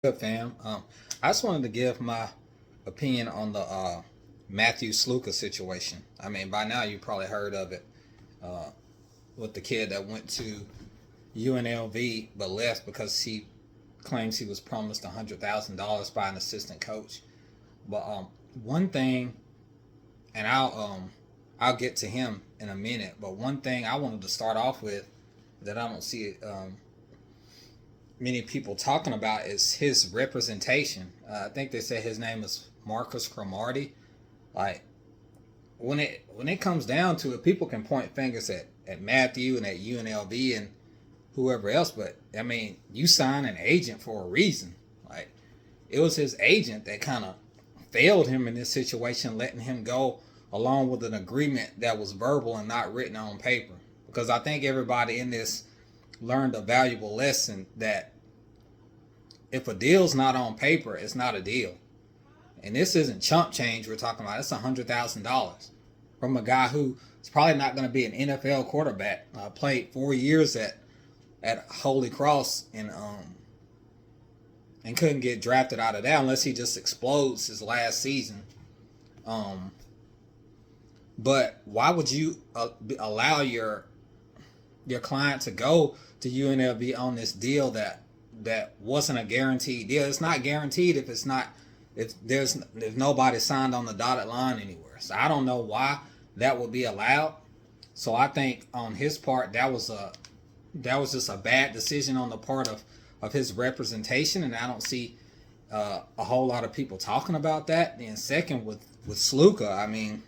Good fam. I just wanted to give my opinion on the Matthew Sluka situation. I mean, by now you probably heard of it with the kid that went to UNLV but left because he claims he was promised $100,000 by an assistant coach. But one thing, and I'll get to him in a minute. But one thing I wanted to start off with that I don't see many people talking about is his representation. I think they said his name is Marcus Cromartie. Like when it comes down to it, people can point fingers at Matthew and at UNLV and whoever else, but I mean, you sign an agent for a reason. Like it was his agent that kind of failed him in this situation, letting him go along with an agreement that was verbal and not written on paper. Because I think everybody in this learned a valuable lesson that if a deal's not on paper, it's not a deal. And this isn't chump change we're talking about. It's $100,000 from a guy who is probably not going to be an NFL quarterback. Played 4 years at Holy Cross and couldn't get drafted out of that unless he just explodes his last season. Um, but why would you allow your client to go to UNLV on this deal that wasn't a guaranteed deal? It's not guaranteed if nobody signed on the dotted line anywhere. So I don't know why that would be allowed. So I think on his part that was just a bad decision on the part of his representation, and I don't see a whole lot of people talking about that. And second, with Sluka, I mean,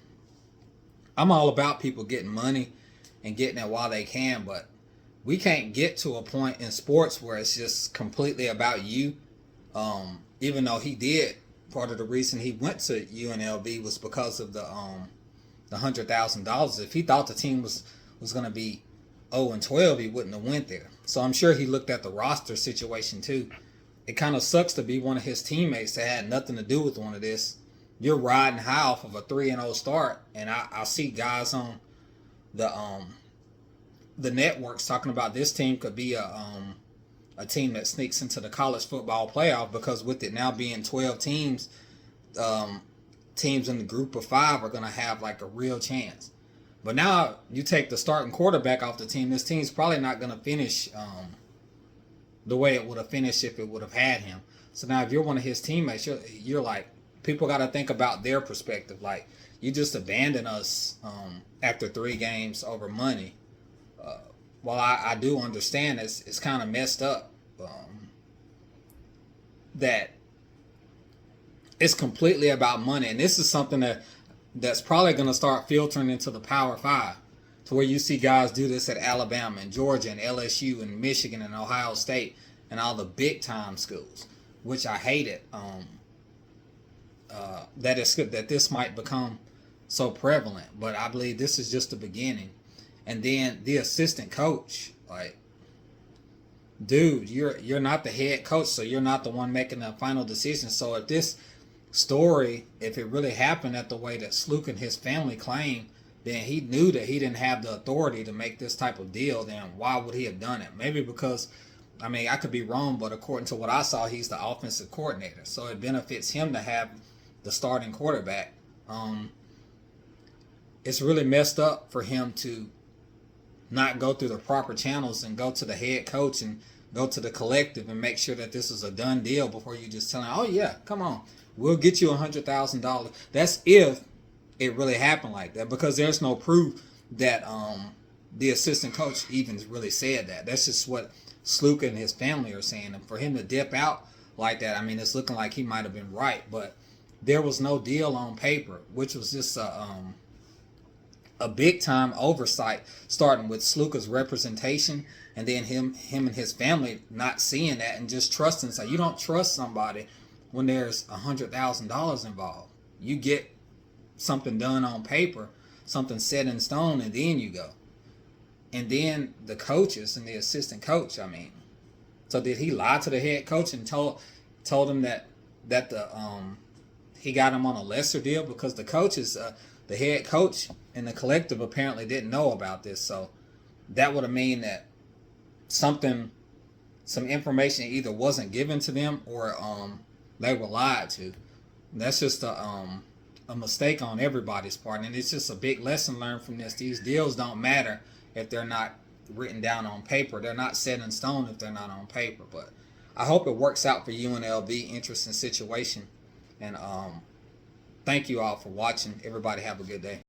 I'm all about people getting money and getting it while they can, but we can't get to a point in sports where it's just completely about you. Even though he did, part of the reason he went to UNLV was because of the $100,000. If he thought the team was going to be 0-12, he wouldn't have went there. So I'm sure he looked at the roster situation too. It kind of sucks to be one of his teammates that had nothing to do with one of this. You're riding high off of a 3-0 start, and I see guys on the networks talking about this team could be a team that sneaks into the college football playoff, because with it now being 12 teams, teams in the group of 5 are going to have like a real chance. But now you take the starting quarterback off the team, this team's probably not going to finish the way it would have finished if it would have had him. So now if you're one of his teammates, you're like, people got to think about their perspective. Like, you just abandoned us after 3 games over money. Well, I do understand it's kind of messed up that it's completely about money. And this is something that's probably going to start filtering into the Power 5, to where you see guys do this at Alabama and Georgia and LSU and Michigan and Ohio State and all the big time schools, which I hate it. That it's good that this might become so prevalent, but I believe this is just the beginning. And then the assistant coach, like, dude, you're not the head coach, so you're not the one making the final decision. So if this story, if it really happened at the way that Sluka and his family claim, then he knew that he didn't have the authority to make this type of deal. Then why would he have done it? Maybe because, I mean, I could be wrong, but according to what I saw, he's the offensive coordinator, so it benefits him to have the starting quarterback. It's really messed up for him to not go through the proper channels and go to the head coach and go to the collective and make sure that this is a done deal before you just tell him, oh yeah, come on, we'll get you $100,000. That's if it really happened like that, because there's no proof that the assistant coach even really said that. That's just what Sluka and his family are saying. And for him to dip out like that, I mean, it's looking like he might have been right, but there was no deal on paper, which was just a big time oversight, starting with Sluka's representation, and then him and his family not seeing that and just trusting. So you don't trust somebody when there's $100,000 involved. You get something done on paper, something set in stone, and then you go. And then the coaches and the assistant coach, I mean, so did he lie to the head coach and told him that the he got him on a lesser deal? Because the coaches, the head coach and the collective apparently didn't know about this. So that would have mean that something some information either wasn't given to them or they were lied to. That's just a mistake on everybody's part, and it's just a big lesson learned from this. These deals don't matter if they're not written down on paper. They're not set in stone if they're not on paper. But I hope it works out for UNLV. Interesting situation, and thank you all for watching. Everybody have a good day.